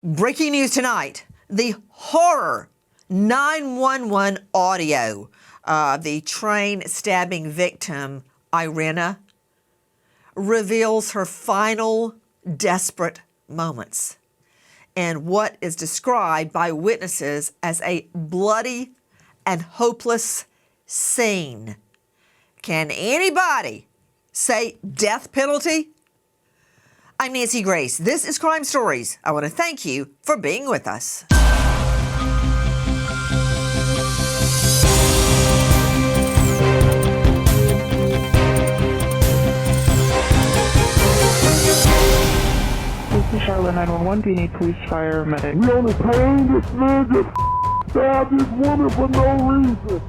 Breaking news tonight, the horror 911 audio of the train stabbing victim, Iryna, reveals her final desperate moments and what is described by witnesses as a bloody and hopeless scene. Can anybody say death penalty? I'm Nancy Grace. This is Crime Stories. I want to thank you for being with us. This is Charlotte 911. Do you need police, fire, medic? We on the train, this man just stabbed this woman for no reason.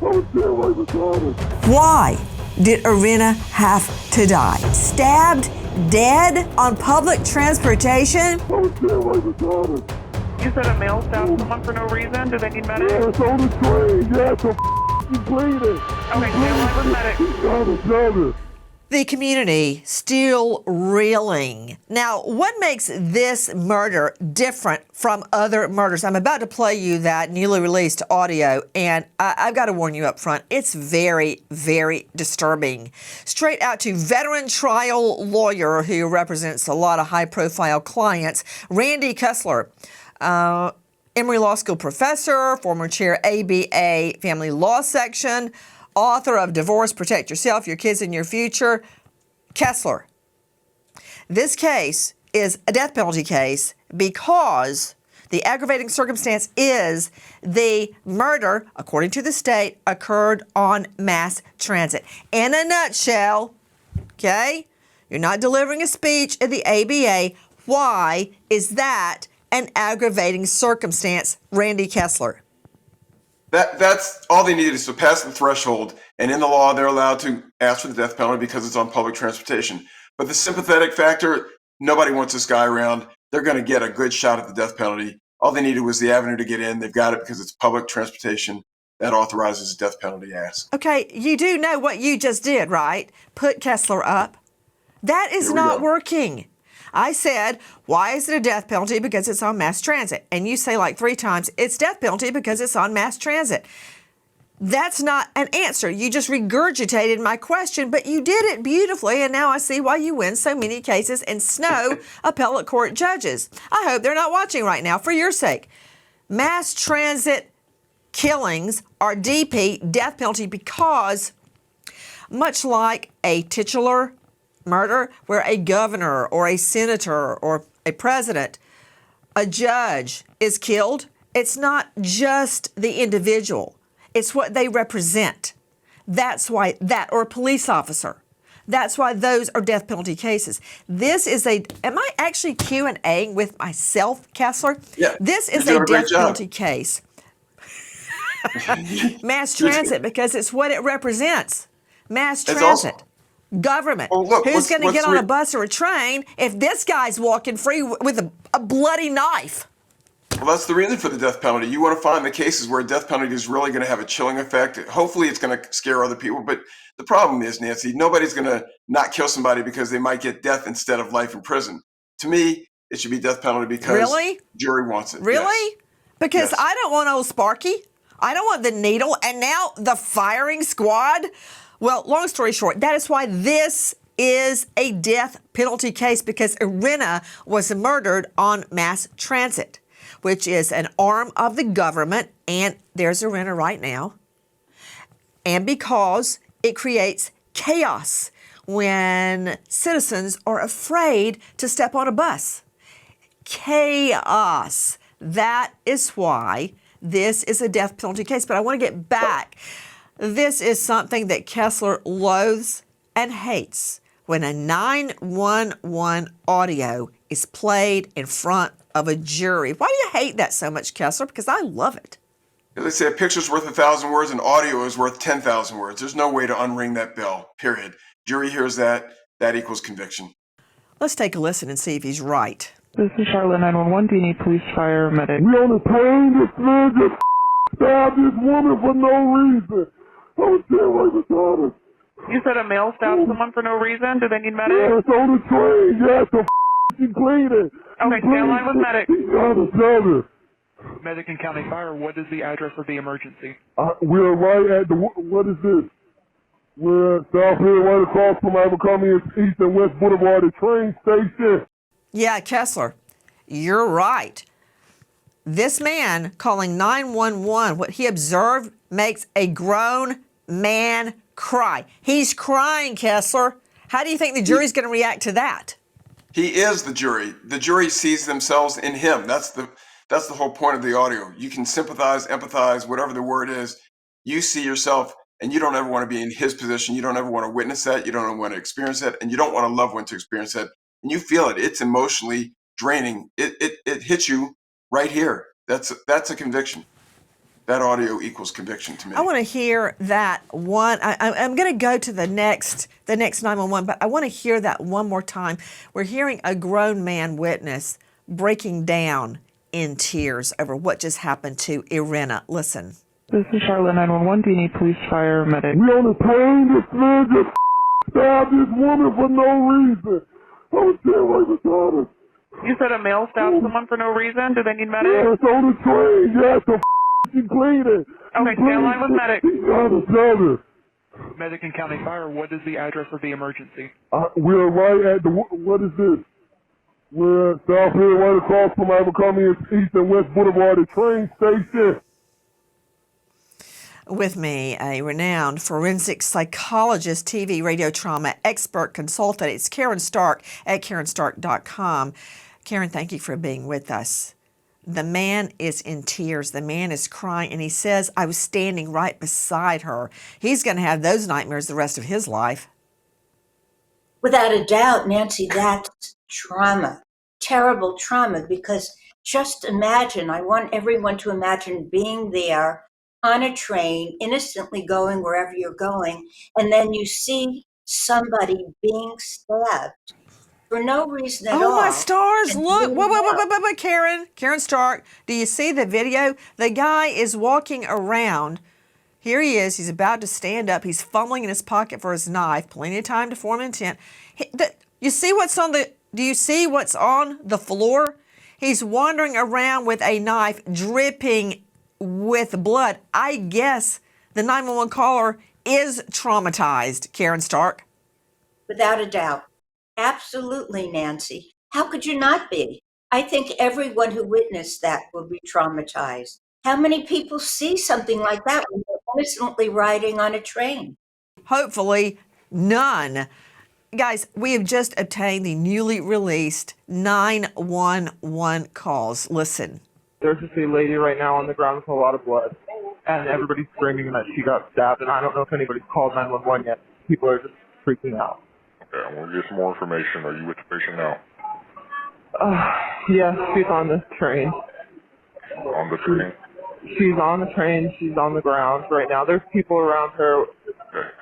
I was there right beside her. Why did Iryna have to die? Stabbed? Dead? On public transportation? I was there right beside her. You said a male stabbed someone for no reason? Do they need medic? Yeah, it's on the train. Yeah, it's a bleeding. Okay, stay alive with medic. Got it. The community still reeling. Now, what makes this murder different from other murders? I'm about to play you that newly released audio, and I've got to warn you up front. It's very, very disturbing. Straight out to veteran trial lawyer who represents a lot of high-profile clients, Randy Kessler. Emory Law School professor, former chair ABA Family Law Section, author of Divorce, Protect Yourself, Your Kids, and Your Future. Kessler. This case is a death penalty case because the aggravating circumstance is the murder, according to the state, occurred on mass transit. In a nutshell, okay, you're not delivering a speech at the ABA. Why is that an aggravating circumstance, Randy Kessler? That's all they need is to pass the threshold, and in the law, they're allowed to ask for the death penalty because it's on public transportation. But the sympathetic factor, nobody wants this guy around. They're going to get a good shot at the death penalty. All they needed was the avenue to get in. They've got it because it's public transportation that authorizes a death penalty ask. Okay, you do know what you just did, right? Put Kessler up. That is not working. I said, why is it a death penalty? Because it's on mass transit. And you say like 3 times, it's death penalty because it's on mass transit. That's not an answer. You just regurgitated my question, but you did it beautifully. And now I see why you win so many cases and snow appellate court judges. I hope they're not watching right now for your sake. Mass transit killings are DP, death penalty, because much like a titular murder where a governor or a senator or a president, a judge is killed, it's not just the individual. It's what they represent. That's why that, or a police officer. That's why those are death penalty cases. This is am I actually Q&A with myself, Kessler? Yeah. This is a death penalty case. Mass transit, because it's what it represents. Mass transit. Government. Well, look, who's going to get on a bus or a train if this guy's walking free with a bloody knife? Well, that's the reason for the death penalty. You want to find the cases where a death penalty is really going to have a chilling effect. Hopefully it's going to scare other people. But the problem is, Nancy, nobody's going to not kill somebody because they might get death instead of life in prison. To me, it should be death penalty because jury wants it. Really? Yes. Because Yes. I don't want old Sparky. I don't want the needle. And now the firing squad. Well, long story short, that is why this is a death penalty case, because Iryna was murdered on mass transit, which is an arm of the government, and there's Iryna right now, and because it creates chaos when citizens are afraid to step on a bus. Chaos. That is why this is a death penalty case. But I want to get back. This is something that Kessler loathes and hates, when a 911 audio is played in front of a jury. Why do you hate that so much, Kessler? Because I love it. They say a picture's worth 1,000 words and audio is worth 10,000 words. There's no way to unring that bell, period. Jury hears that equals conviction. Let's take a listen and see if he's right. This is Charlotte 911. Do you need police, fire, medic? We on the train, this man just stabbed this woman for no reason. I was there right beside her. You said a male stabbed someone for no reason? Do they need medic? Yeah, it's on the train. Yeah, it's a bleeding. Okay, stay on line with medic. He's trying to tell her. Medic and County Fire, what is the address of the emergency? We're right at the, what is this? We're South here, right across from Abercrombie East and West Boulevard, the train station. Yeah, Kessler, you're right. This man calling 911, what he observed makes a grown man cry. He's crying, Kessler. How do you think the jury's going to react to that? He is the jury. The jury sees themselves in him. That's the whole point of the audio. You can sympathize, empathize, whatever the word is. You see yourself, and you don't ever want to be in his position. You don't ever want to witness that. You don't want to experience that, and you don't want a loved one to experience that. And you feel it. It's emotionally draining. It hits you right here. That's a conviction. That audio equals conviction to me. I want to hear that one. I'm going to go to the next 911, but I want to hear that one more time. We're hearing a grown man witness breaking down in tears over what just happened to Iryna. Listen. This is Charlotte 911. Do you need police, fire, medic? We on the plane, this man just stabbed this woman for no reason. I was there right beside her. You said a male stabbed someone for no reason. Do they need medic? Yeah, it's on the train. Yes, she cleaning. Okay, stay on line with medic. He's trying to tell her. Medic and County Fire, what is the address of the emergency? We're right at the, what is this? We're South here, right across from Abercrombie East and West Boulevard, the train station. With me, a renowned forensic psychologist, TV, radio trauma expert consultant. It's Karen Stark at KarenStark.com. Karen, thank you for being with us. The man is in tears. The man is crying, and he says, I was standing right beside her. He's going to have those nightmares the rest of his life. Without a doubt, Nancy, that's trauma, terrible trauma, because just imagine, I want everyone to imagine being there on a train, innocently going wherever you're going, and then you see somebody being stabbed for no reason at all. Oh, my stars, look. Wait, Karen Stark, do you see the video? The guy is walking around. Here he is. He's about to stand up. He's fumbling in his pocket for his knife. Plenty of time to form intent. You see what's on the, do you see what's on the floor? He's wandering around with a knife dripping with blood. I guess the 911 caller is traumatized, Karen Stark. Without a doubt. Absolutely, Nancy. How could you not be? I think everyone who witnessed that will be traumatized. How many people see something like that when they're innocently riding on a train? Hopefully, none. Guys, we have just obtained the newly released 911 calls. Listen. There's just a lady right now on the ground with a lot of blood, and everybody's screaming that she got stabbed, and I don't know if anybody's called 911 yet. People are just freaking out. Okay, I want to get some more information. Are you with the patient now? Yeah, she's on the train. On the train? She's on the train. She's on the ground right now. There's people around her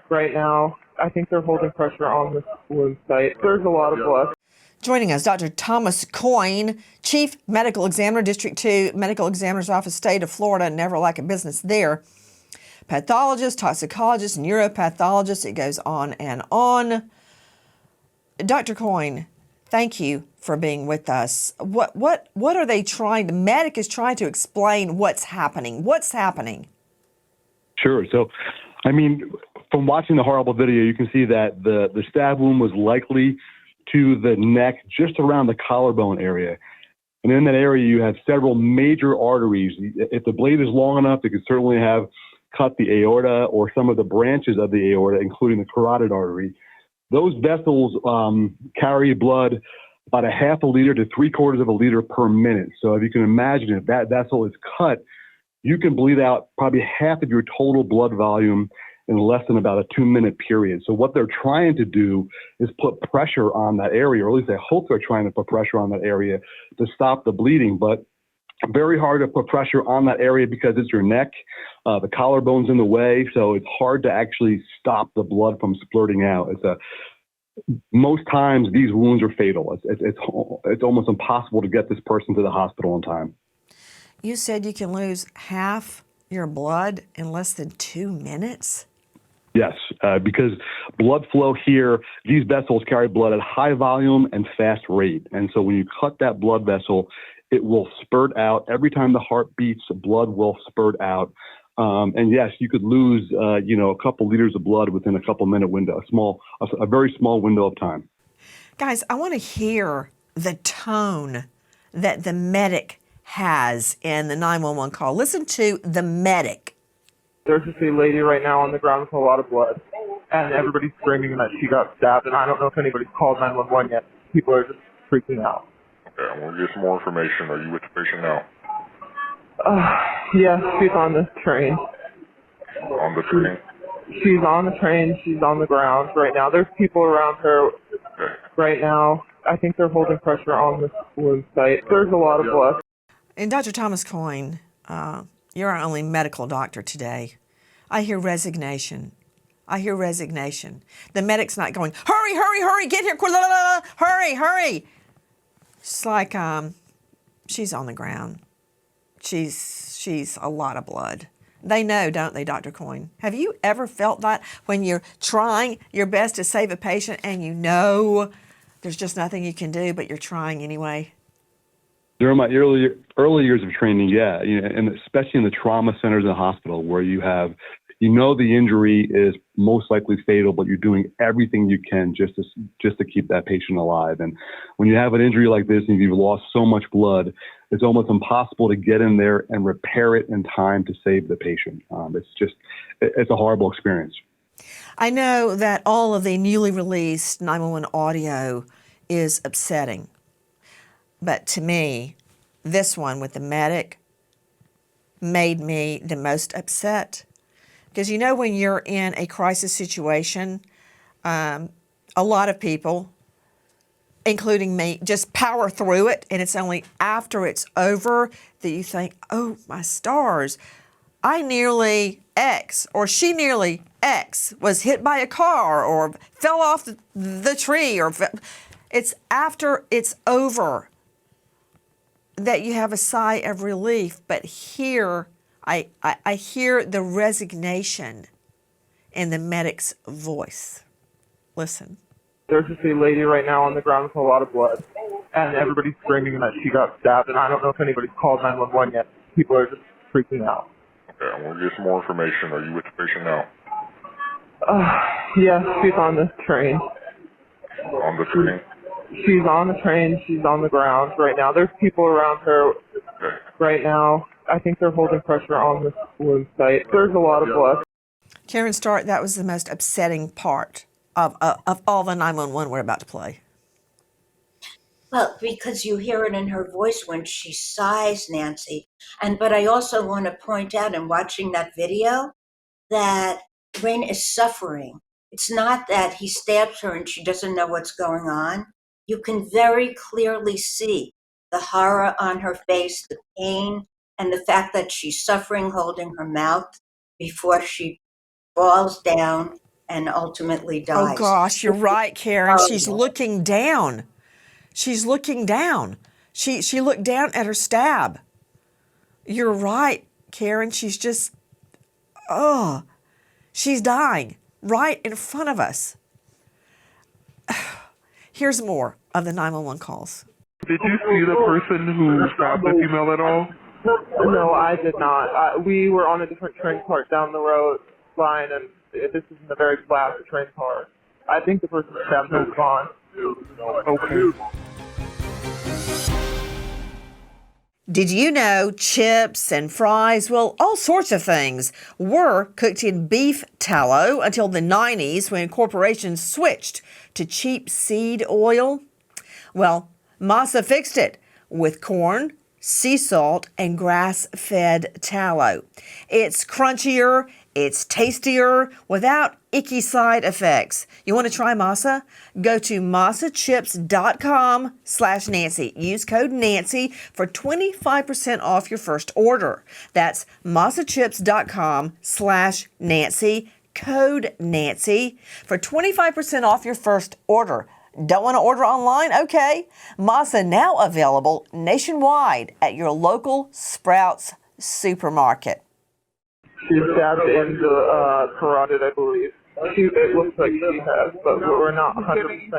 right now. I think they're holding pressure on this wound site. There's a lot of blood. Joining us, Dr. Thomas Coyne, Chief Medical Examiner, District 2 Medical Examiner's Office, State of Florida, never lack of business there. Pathologist, toxicologist, neuropathologist, it goes on and on. Dr. Coyne, thank you for being with us. What are they trying, the medic is trying to explain what's happening. What's happening? Sure. So, I mean, from watching the horrible video, you can see that the stab wound was likely to the neck, just around the collarbone area. And in that area, you have several major arteries. If the blade is long enough, it could certainly have cut the aorta or some of the branches of the aorta, including the carotid artery. Those vessels carry blood about a half a liter to 3/4 of a liter per minute. So if you can imagine, if that vessel is cut, you can bleed out probably half of your total blood volume in less than about a 2-minute period. So what they're trying to do is put pressure on that area, or at least I hope they're trying to put pressure on that area to stop the bleeding. But very hard to put pressure on that area because it's your neck. The collarbone's in the way, so it's hard to actually stop the blood from splurting out. Most times these wounds are fatal. It's almost impossible to get this person to the hospital in time. You said you can lose half your blood in less than 2 minutes? Yes, because blood flow here, these vessels carry blood at high volume and fast rate. And so when you cut that blood vessel, it will spurt out. Every time the heart beats, blood will spurt out. And yes, you could lose, a couple liters of blood within a couple minute window, a very small window of time. Guys, I want to hear the tone that the medic has in the 911 call. Listen to the medic. There's just a lady right now on the ground with a lot of blood, and everybody's screaming that she got stabbed, and I don't know if anybody's called 911 yet. People are just freaking out. Okay, we'll get some more information. Are you with the patient now? Yes, she's on this train. On the train? She's on the train. She's on the ground right now. There's people around her right now. I think they're holding pressure on this wound site. There's a lot of blood. And Dr. Thomas Coyne, you're our only medical doctor today. I hear resignation. I hear resignation. The medic's not going, hurry, hurry, hurry, get here, quick, hurry, hurry. It's like she's on the ground. She's a lot of blood. They know, don't they, Dr. Coyne? Have you ever felt that when you're trying your best to save a patient and you know there's just nothing you can do, but you're trying anyway? During my early years of training, yeah, and especially in the trauma centers in the hospital where you have, the injury is most likely fatal, but you're doing everything you can just to keep that patient alive. And when you have an injury like this and you've lost so much blood, it's almost impossible to get in there and repair it in time to save the patient. It's a horrible experience. I know that all of the newly released 911 audio is upsetting. But to me, this one with the medic made me the most upset. Because when you're in a crisis situation, a lot of people, including me, just power through it. And it's only after it's over that you think, oh, my stars, I nearly X, or she nearly X, was hit by a car or fell off the tree. It's after it's over that you have a sigh of relief. But here, I hear the resignation in the medic's voice. Listen. There's just a lady right now on the ground with a lot of blood, and everybody's screaming that she got stabbed, and I don't know if anybody's called 911 yet. People are just freaking out. Okay, we'll get some more information. Are you with the patient now? Yes, she's on this train. On the train? She's on the train. She's on the ground right now. There's people around her right now. I think they're holding pressure on this wound site. There's a lot of blood. Karen Stark, that was the most upsetting part of all the 911 we're about to play. Well, because you hear it in her voice when she sighs, Nancy. But I also want to point out in watching that video that Iryna'S is suffering. It's not that he stabs her and she doesn't know what's going on. You can very clearly see the horror on her face, the pain, and the fact that she's suffering, holding her mouth before she falls down and ultimately dies. Oh, gosh, you're right, Karen. She's looking down. She's looking down. She looked down at her stab. You're right, Karen. She's just, she's dying right in front of us. Here's more of the 911 calls. Did you see the person who stabbed the female at all? No, I did not. We were on a different train part down the road line, and this isn't a very fast train car. I think the person stabbed her is gone. Okay. Did you know chips and fries, well, all sorts of things, were cooked in beef tallow until the 90s when corporations switched to cheap seed oil? Well, Masa fixed it with corn, sea salt, and grass-fed tallow. It's crunchier, it's tastier, without icky side effects. You want to try Masa? Go to masachips.com/Nancy. Use code Nancy for 25% off your first order. That's masachips.com/Nancy, code Nancy for 25% off your first order. Don't want to order online? Okay. Masa now available nationwide at your local Sprouts supermarket. She was stabbed in the carotid, I believe. It looks like she has, but we're not 100%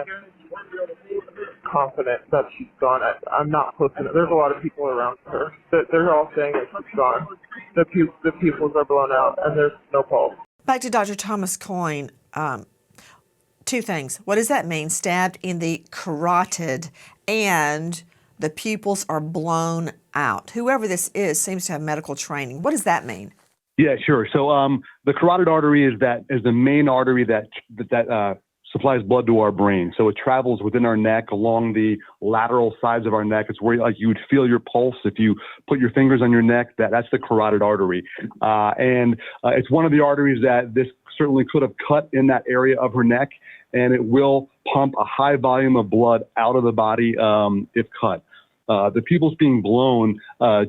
confident that she's gone. I'm not close enough. There's a lot of people around her. They're all saying that she's gone. The pupils are blown out, and there's no pulse. Back to Dr. Thomas Coyne. Two things. What does that mean? Stabbed in the carotid and the pupils are blown out. Whoever this is seems to have medical training. What does that mean? Yeah, sure. So the carotid artery is the main artery that supplies blood to our brain. So it travels within our neck along the lateral sides of our neck. It's where you would feel your pulse if you put your fingers on your neck. That's the carotid artery. And it's one of the arteries that this certainly could have cut in that area of her neck, and it will pump a high volume of blood out of the body if cut. The pupils being blown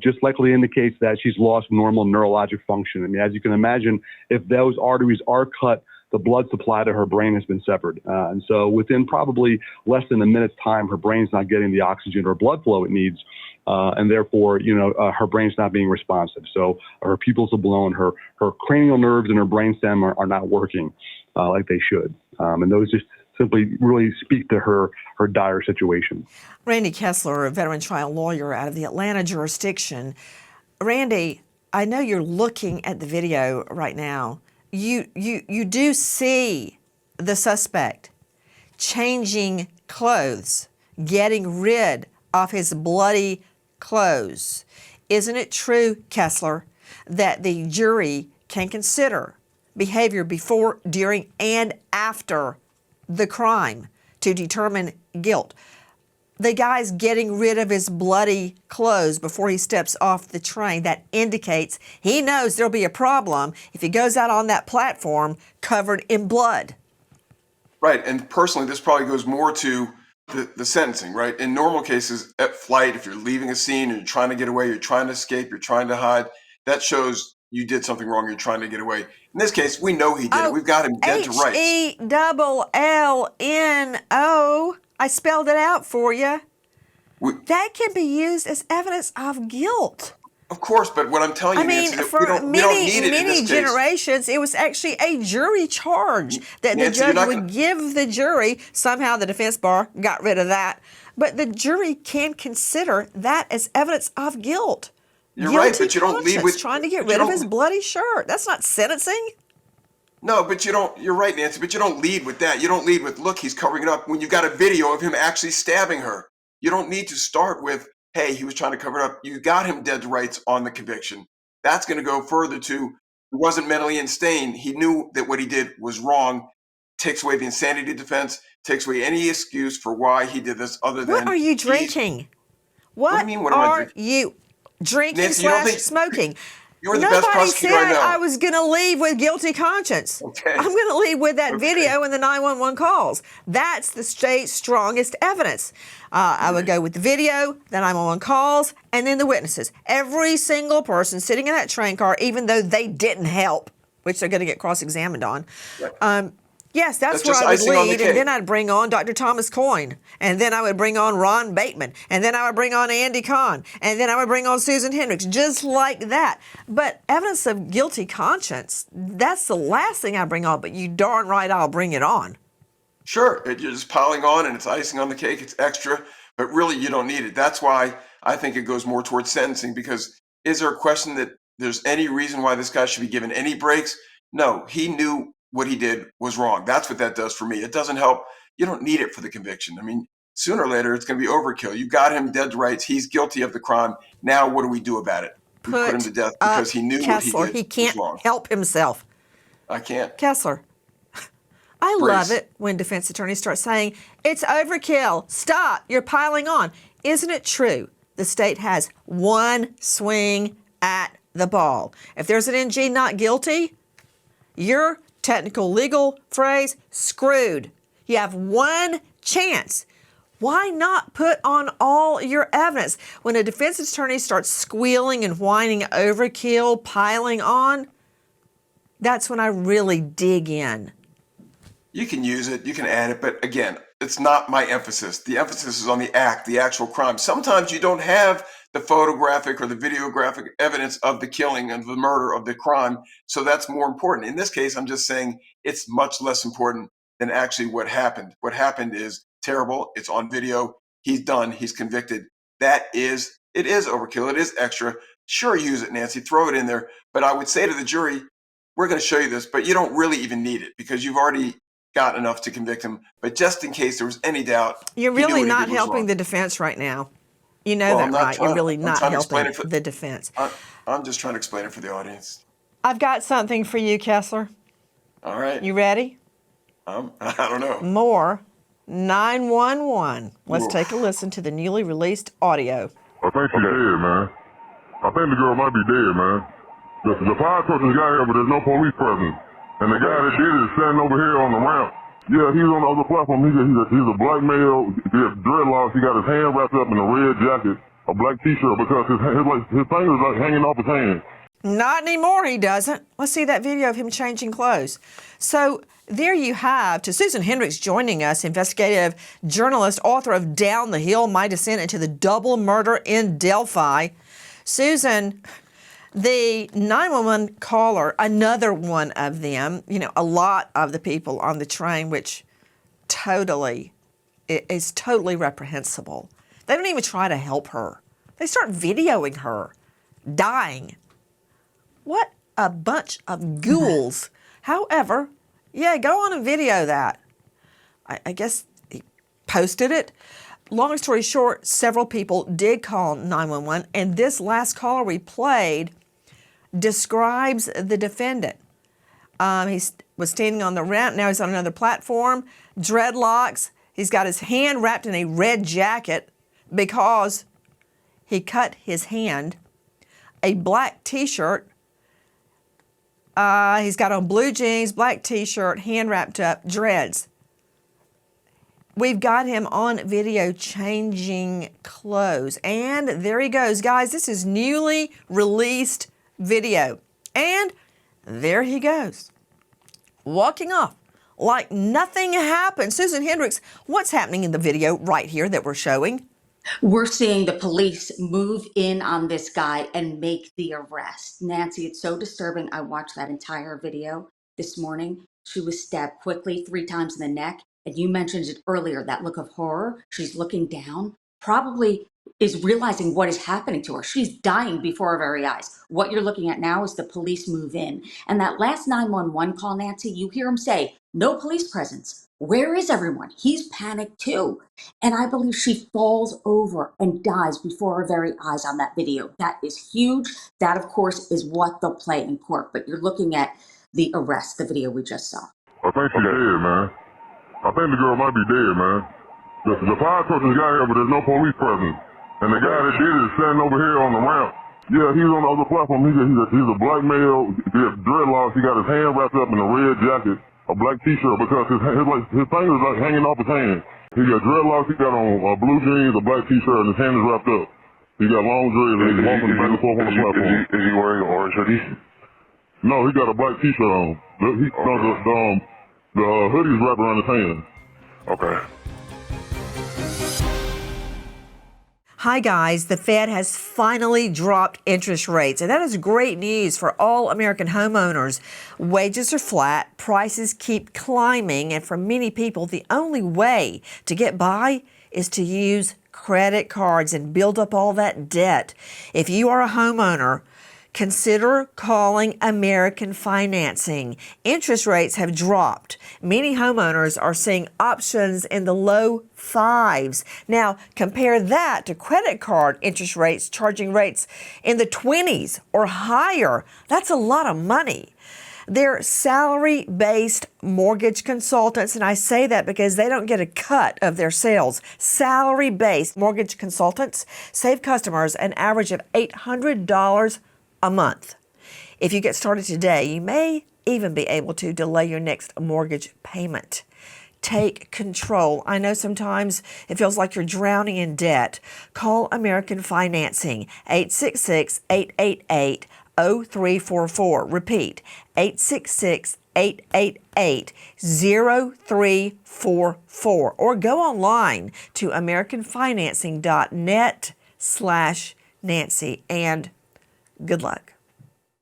just likely indicates that she's lost normal neurologic function. I mean, as you can imagine, if those arteries are cut, the blood supply to her brain has been severed. And so within probably less than a minute's time, her brain's not getting the oxygen or blood flow it needs. And therefore, her brain's not being responsive. So her pupils are blown, her cranial nerves and her brainstem are not working like they should. And those just simply really speak to her dire situation. Randy Kessler, a veteran trial lawyer out of the Atlanta jurisdiction. Randy, I know you're looking at the video right now. You do see the suspect changing clothes, getting rid of his bloody clothes. Isn't it true, Kessler, that the jury can consider behavior before, during, and after the crime to determine guilt? The guy's getting rid of his bloody clothes before he steps off the train. That indicates he knows there'll be a problem if he goes out on that platform covered in blood. Right, and personally, this probably goes more to the sentencing, right? In normal cases, at flight, if you're leaving a scene and you're trying to get away, you're trying to escape, you're trying to hide, that shows you did something wrong, you're trying to get away. In this case, we know he did it. We've got him dead to rights. H-E-L-L-N-O. I spelled it out for you. That can be used as evidence of guilt. Of course, but what I'm telling you, Nancy, for we don't need it in this many generations, it was actually a jury charge that Nancy, the judge would give the jury. Somehow the defense bar got rid of that. But the jury can consider that as evidence of guilt. You're right, but you don't lead with trying to get rid of his bloody shirt. That's not sentencing. No, but you don't. You're right, Nancy, but you don't lead with that. You don't lead with, look, he's covering it up, when you've got a video of him actually stabbing her. You don't need to start with, hey, he was trying to cover it up. You got him dead to rights on the conviction. That's going to go further to, he wasn't mentally insane. He knew that what he did was wrong. Takes away the insanity defense, takes away any excuse for why he did this other than. What are you drinking? What do you mean, what am I drinking? Drinking Nancy, / smoking? You're the best prosecutor I know. Nobody said I was going to leave with guilty conscience. Okay. I'm going to leave with that video and the 911 calls. That's the state's strongest evidence. I would go with the video, the 911 calls, and then the witnesses. Every single person sitting in that train car, even though they didn't help, which they're going to get cross-examined on. Right. Yes, that's where I would lead, and then I'd bring on Dr. Thomas Coyne, and then I would bring on Ron Bateman, and then I would bring on Andy Kahn, and then I would bring on Susan Hendricks, just like that. But evidence of guilty conscience, that's the last thing I bring on, but you darn right I'll bring it on. Sure, you're just piling on, and it's icing on the cake, it's extra, but really you don't need it. That's why I think it goes more towards sentencing, because is there a question that there's any reason why this guy should be given any breaks? No, he knew what he did was wrong. That's what that does for me. It doesn't help. You don't need it for the conviction. I mean, sooner or later, it's going to be overkill. You got him dead to rights. He's guilty of the crime. Now, what do we do about it? We put him to death because he knew Kessler, what he did. He can't was wrong. help himself. I can't. Kessler, I love it when defense attorneys start saying, it's overkill. Stop. You're piling on. Isn't it true the state has one swing at the ball? If there's an NG not guilty, you're technical legal phrase, screwed. You have one chance. Why not put on all your evidence? When a defense attorney starts squealing and whining overkill, piling on, that's when I really dig in. You can use it, you can add it, but again, it's not my emphasis. The emphasis is on the act, the actual crime. Sometimes you don't have the photographic or the videographic evidence of the killing, of the murder, of the crime. So that's more important. In this case, I'm just saying it's much less important than actually what happened. What happened is terrible. It's on video. He's done. He's convicted. It is overkill. It is extra. Sure, use it, Nancy. Throw it in there. But I would say to the jury, we're going to show you this, but you don't really even need it because you've already got enough to convict him. But just in case there was any doubt, You're he knew really what he not did was helping wrong. the defense right now. You know Well, that, I'm not right? trying- You're really I'm not trying to explain helping it for- the defense. I'm just trying to explain it for the audience. I've got something for you, Kessler. All right. You ready? I don't know. More 911. Let's Oof. take a listen to the newly released audio. I think she's dead, man. I think the girl might be dead, man. The fire truck got here, but there's no police presence. And the guy that did it is standing over here on the ramp. Yeah, he's on the other platform. He's a black male. He has dreadlocks. He got his hand wrapped up in a red jacket, a black T-shirt, because his fingers like hanging off his hand. Not anymore, he doesn't. Let's see that video of him changing clothes. So there you have, to Susan Hendricks joining us, investigative journalist, author of Down the Hill, My Descent into the Double Murder in Delphi. Susan, the 911 caller, another one of them, a lot of the people on the train, which is totally reprehensible. They don't even try to help her. They start videoing her dying. What a bunch of ghouls. However, yeah, go on and video that. I guess he posted it. Long story short, several people did call 911, and this last caller we played describes the defendant. He was standing on the ramp. Now he's on another platform. Dreadlocks. He's got his hand wrapped in a red jacket because he cut his hand. A black T-shirt. He's got on blue jeans, black T-shirt, hand wrapped up, dreads. We've got him on video changing clothes. And there he goes. Guys, this is newly released video. And there he goes, walking off like nothing happened. Susan Hendricks, what's happening in the video right here that we're showing? We're seeing the police move in on this guy and make the arrest. Nancy, it's so disturbing. I watched that entire video this morning. She was stabbed quickly 3 times in the neck. And you mentioned it earlier, that look of horror. She's looking down, probably is realizing what is happening to her. She's dying before our very eyes. What you're looking at now is the police move in. And that last 911 call, Nancy, you hear him say, no police presence. Where is everyone? He's panicked too. And I believe she falls over and dies before our very eyes on that video. That is huge. That, of course, is what they'll play in court. But you're looking at the arrest, the video we just saw. I think she's dead, man. I think the girl might be dead, man. The fire truck got here, but there's no police presence. And the guy that did it is standing over here on the ramp. Yeah, he's on the other platform. He's a black male. He has dreadlocks. He got his hand wrapped up in a red jacket, a black T-shirt, because his fingers like hanging off his hand. He got dreadlocks. He got on blue jeans, a black T-shirt, and his hand is wrapped up. He got long dreads. And he's walking back and forth on the platform. Is he wearing an orange hoodie? No, he got a black T-shirt on. The hoodie's wrapped around his hand. Okay. Hi guys, the Fed has finally dropped interest rates, and that is great news for all American homeowners. Wages are flat, prices keep climbing, and for many people, the only way to get by is to use credit cards and build up all that debt. If you are a homeowner, consider calling American Financing. Interest rates have dropped. Many homeowners are seeing options in the low 5s. Now, compare that to credit card interest rates, charging rates in the 20s or higher. That's a lot of money. They're salary-based mortgage consultants, and I say that because they don't get a cut of their sales. Salary-based mortgage consultants save customers an average of $800 a month. If you get started today, you may even be able to delay your next mortgage payment. Take control. I know sometimes it feels like you're drowning in debt. Call American Financing, 866-888-0344. Repeat, 866-888-0344. Or go online to americanfinancing.net/ Nancy, and good luck.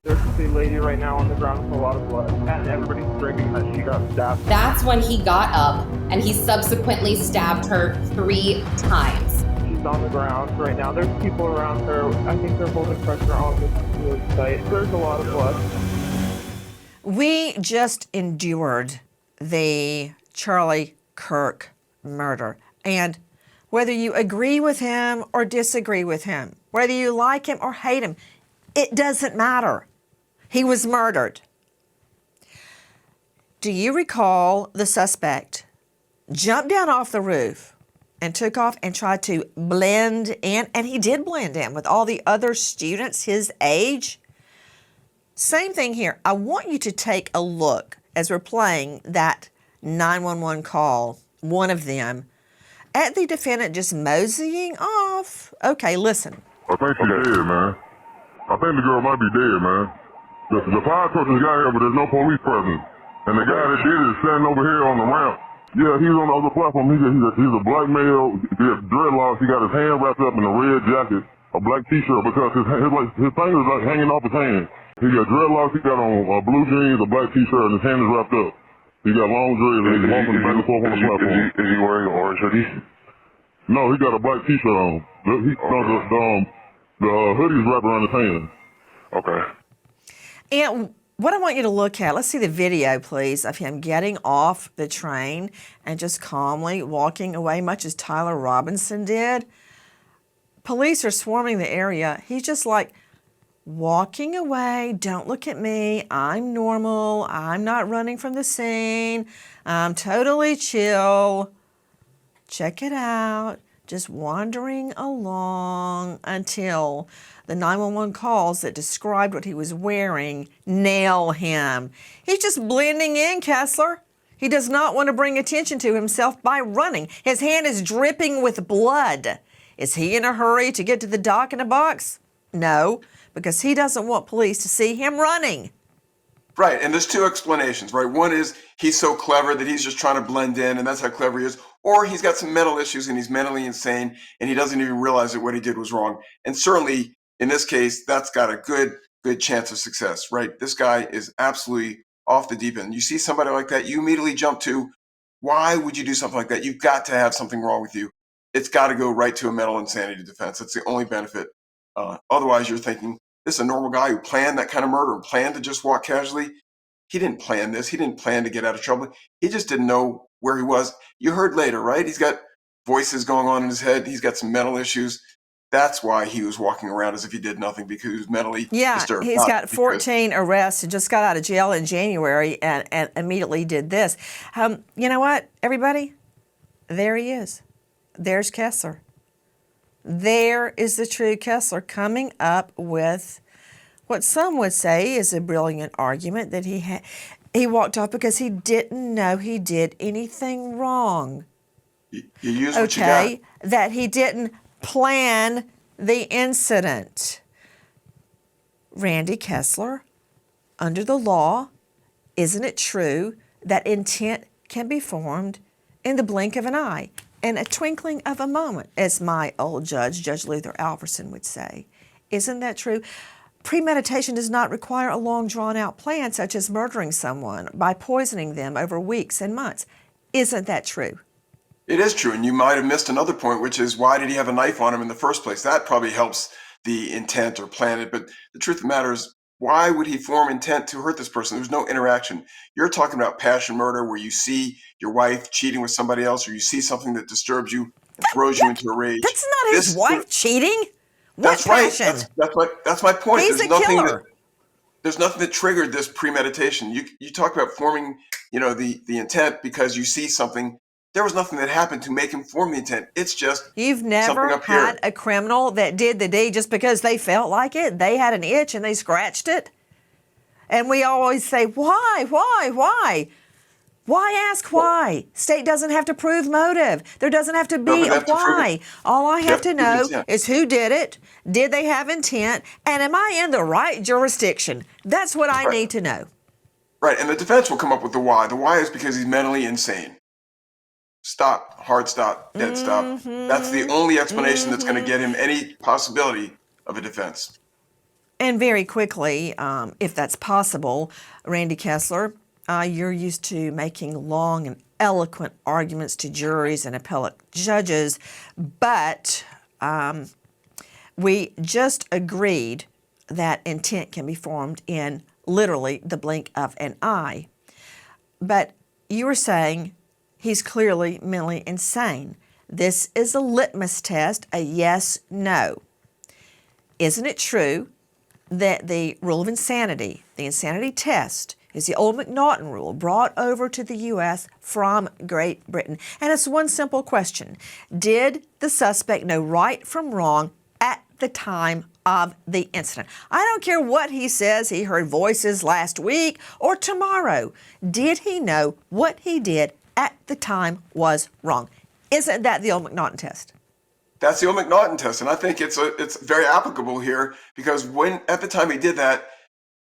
There's a lady right now on the ground with a lot of blood, and everybody's screaming that she got stabbed. That's when he got up and he subsequently stabbed her 3 times. She's on the ground right now. There's people around her. I think they're holding pressure on this site. There's a lot of blood. We just endured the Charlie Kirk murder. And whether you agree with him or disagree with him, whether you like him or hate him, it doesn't matter. He was murdered. Do you recall the suspect jumped down off the roof and took off and tried to blend in? And he did blend in with all the other students his age. Same thing here. I want you to take a look as we're playing that 911 call, one of them, at the defendant just moseying off. Okay, listen. I think she's dead, man. I think the girl might be dead, man. The fire truck just got here, but there's no police presence. And the guy that did it is standing over here on the ramp. Yeah, he's on the other platform. He's a black male. He has dreadlocks. He got his hand wrapped up in a red jacket, a black T-shirt, because his fingers like hanging off his hand. He got dreadlocks. He got on blue jeans, a black T-shirt, and his hand is wrapped up. He got long dreads, and he's walking back and forth on the platform. Is he wearing an orange hoodie? No, he got a black T-shirt on. The hoodie's wrapped around his hand. Okay. And what I want you to look at, let's see the video, please, of him getting off the train and just calmly walking away, much as Tyler Robinson did. Police are swarming the area. He's just like walking away. Don't look at me. I'm normal. I'm not running from the scene. I'm totally chill. Check it out. Just wandering along until the 911 calls that described what he was wearing nail him. He's just blending in, Kessler. He does not want to bring attention to himself by running. His hand is dripping with blood. Is he in a hurry to get to the dock in a box? No, because he doesn't want police to see him running. Right, and there's 2 explanations, right? One is he's so clever that he's just trying to blend in, and that's how clever he is. Or he's got some mental issues and he's mentally insane, and he doesn't even realize that what he did was wrong. And certainly, in this case, that's got a good chance of success, right? This guy is absolutely off the deep end. You see somebody like that, you immediately jump to, why would you do something like that? You've got to have something wrong with you. It's got to go right to a mental insanity defense. That's the only benefit. Otherwise, you're thinking, this is a normal guy who planned that kind of murder and planned to just walk casually. He didn't plan this. He didn't plan to get out of trouble. He just didn't know where he was. You heard later, right? He's got voices going on in his head. He's got some mental issues. That's why he was walking around as if he did nothing, because he was mentally disturbed. He's got 14 arrests and just got out of jail in January and immediately did this. You know what, everybody? There he is. There's Kessler. There is the true Kessler coming up with what some would say is a brilliant argument that he walked off because he didn't know he did anything wrong. You use what you got. That he didn't plan the incident. Randy Kessler, under the law, isn't it true that intent can be formed in the blink of an eye, in a twinkling of a moment, as my old judge, Judge Luther Alverson, would say? Isn't that true? Premeditation does not require a long, drawn-out plan, such as murdering someone by poisoning them over weeks and months. Isn't that true? It is true, and you might have missed another point, which is, why did he have a knife on him in the first place? That probably helps the intent or plan it, but the truth of the matter is, why would he form intent to hurt this person? There's no interaction. You're talking about passion murder, where you see your wife cheating with somebody else, or you see something that disturbs you and throws you into a rage. That's not his wife cheating. What that's passion? Right. That's my point. He's a killer. There's nothing that triggered this premeditation. You talk about forming, the intent because you see something. There was nothing that happened to make him form the intent. It's just you've never had a criminal that did the deed just because they felt like it. They had an itch and they scratched it. And we always say, why? Why ask why? State doesn't have to prove motive. There doesn't have to be a why. All I have to know is who did it, did they have intent, and am I in the right jurisdiction? That's what I need to know. Right, and the defense will come up with the why. The why is because he's mentally insane. Stop, hard stop, dead stop. That's the only explanation that's going to get him any possibility of a defense. And very quickly, if that's possible, Randy Kessler, you're used to making long and eloquent arguments to juries and appellate judges, but we just agreed that intent can be formed in literally the blink of an eye. But you were saying he's clearly mentally insane. This is a litmus test, a yes, no. Isn't it true that the rule of insanity, the insanity test, is the old McNaughton rule brought over to the U.S. from Great Britain? And it's one simple question. Did the suspect know right from wrong at the time of the incident? I don't care what he says he heard voices last week or tomorrow. Did he know what he did at the time was wrong? Isn't that the old McNaughton test? That's the old McNaughton test, and I think it's very applicable here because when at the time he did that,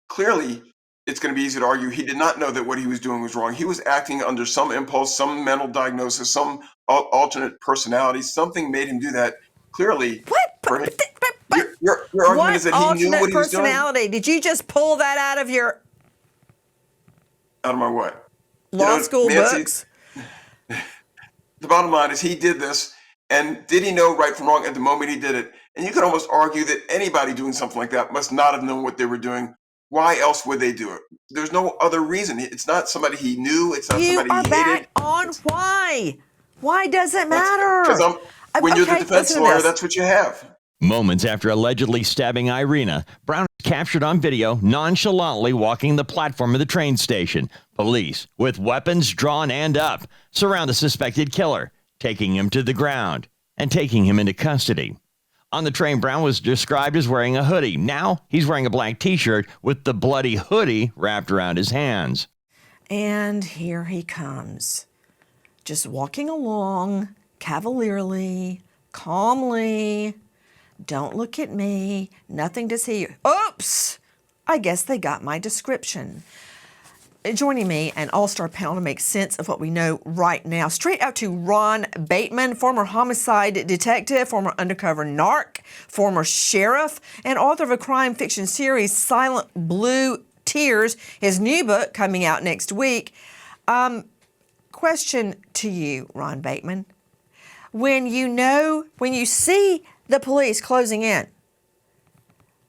clearly it's going to be easy to argue he did not know that what he was doing was wrong. He was acting under some impulse, some mental diagnosis, some alternate personality. Something made him do that. Clearly, your argument is that he knew what he was doing. Personality? Did you just pull that out of your my what? law school Nancy, books? The bottom line is he did this, and did he know right from wrong at the moment he did it? And you could almost argue that anybody doing something like that must not have known what they were doing. Why else would they do it? There's no other reason. It's not somebody he knew. It's not somebody he hated. You are back on why. Why does it matter? Because when you're the defense lawyer, that's what you have. Moments after allegedly stabbing Iryna, Brown is captured on video nonchalantly walking the platform of the train station. Police, with weapons drawn and up, surround the suspected killer, taking him to the ground and taking him into custody. On the train, Brown was described as wearing a hoodie. Now he's wearing a black T-shirt with the bloody hoodie wrapped around his hands. And here he comes, just walking along cavalierly, calmly. Don't look at me. Nothing to see. Oops! I guess they got my description. Joining me, an all-star panel to make sense of what we know right now. Straight out to Ron Bateman, former homicide detective, former undercover narc, former sheriff, and author of a crime fiction series, Silent Blue Tears, his new book coming out next week. Question to you, Ron Bateman. When you see the police closing in,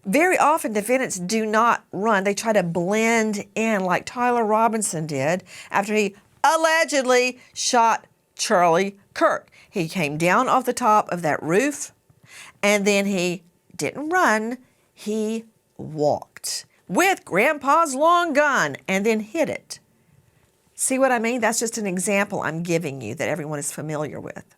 very often defendants do not run. They try to blend in like Tyler Robinson did after he allegedly shot Charlie Kirk. He came down off the top of that roof and then he didn't run. He walked with Grandpa's long gun and then hid it. See what I mean? That's just an example I'm giving you that everyone is familiar with.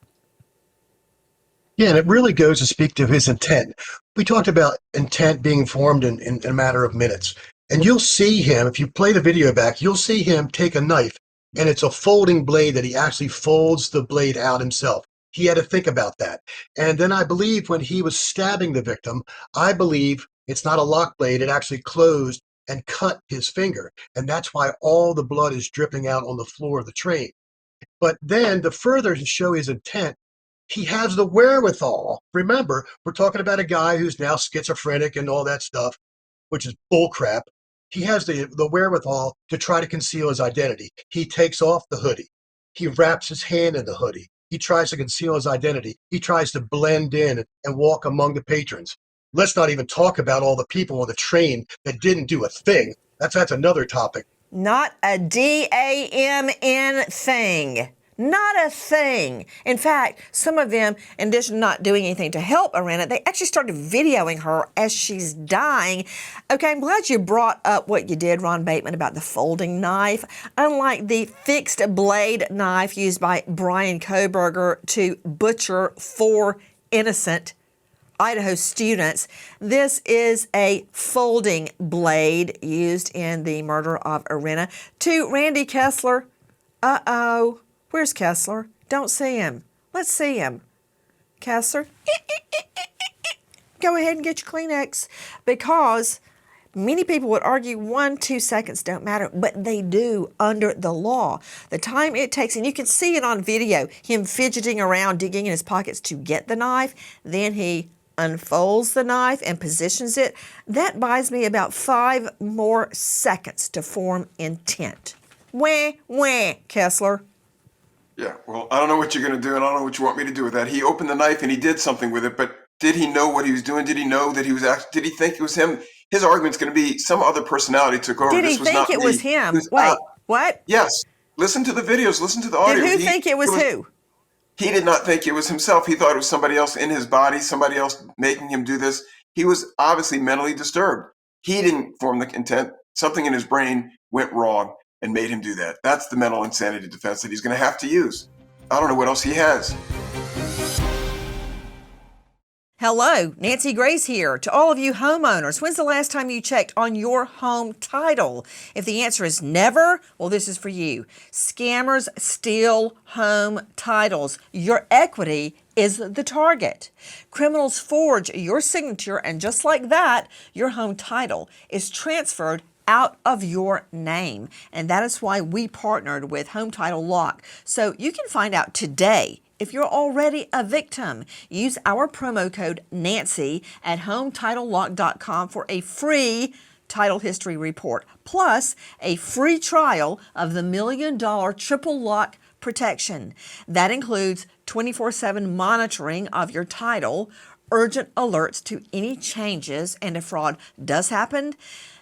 Yeah, and it really goes to speak to his intent. We talked about intent being formed in a matter of minutes. And you'll see him, if you play the video back, you'll see him take a knife, and it's a folding blade that he actually folds the blade out himself. He had to think about that. And then I believe when he was stabbing the victim, I believe it's not a lock blade, it actually closed and cut his finger. And that's why all the blood is dripping out on the floor of the train. But then to further show his intent, he has the wherewithal. Remember, we're talking about a guy who's now schizophrenic and all that stuff, which is bullcrap. He has the wherewithal to try to conceal his identity. He takes off the hoodie. He wraps his hand in the hoodie. He tries to conceal his identity. He tries to blend in and walk among the patrons. Let's not even talk about all the people on the train that didn't do a thing. That's another topic. Not a DAMN thing. Not a thing. In fact, some of them, in addition to not doing anything to help Iryna, they actually started videoing her as she's dying. Okay, I'm glad you brought up what you did, Ron Bateman, about the folding knife. Unlike the fixed blade knife used by Brian Kohberger to butcher 4 innocent Idaho students, this is a folding blade used in the murder of Iryna. To Randy Kessler, where's Kessler? Don't see him. Let's see him. Kessler, go ahead and get your Kleenex, because many people would argue 1-2 seconds don't matter, but they do under the law. The time it takes, and you can see it on video, him fidgeting around, digging in his pockets to get the knife, then he unfolds the knife and positions it, that buys me about 5 more seconds to form intent. Wah, wah, Kessler. Yeah, well, I don't know what you're going to do, and I don't know what you want me to do with that. He opened the knife and he did something with it, but did he know what he was doing? Did he know that he was did he think it was him? His argument's going to be some other personality took over. Did he This was think not it me. was him? It was, Wait, what? yes. Listen to the videos. Listen to the audio. Did who think it was who? He did not think it was himself. He thought it was somebody else in his body, somebody else making him do this. He was obviously mentally disturbed. He didn't form the intent. Something in his brain went wrong and made him do that. That's the mental insanity defense that he's going to have to use. I don't know what else he has. Hello, Nancy Grace here. To all of you homeowners, when's the last time you checked on your home title? If the answer is never, well, this is for you. Scammers steal home titles. Your equity is the target. Criminals forge your signature, and just like that, your home title is transferred out of your name. And that is why we partnered with Home Title Lock. So you can find out today if you're already a victim. Use our promo code Nancy at HometitleLock.com for a free title history report, plus a free trial of the $1 Million Triple Lock protection. That includes 24/7 monitoring of your title, urgent alerts to any changes, and if fraud does happen,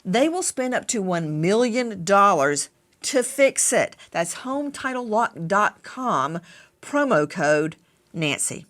they will spend up to $1 million to fix it. That's HometitleLock.com, promo code Nancy.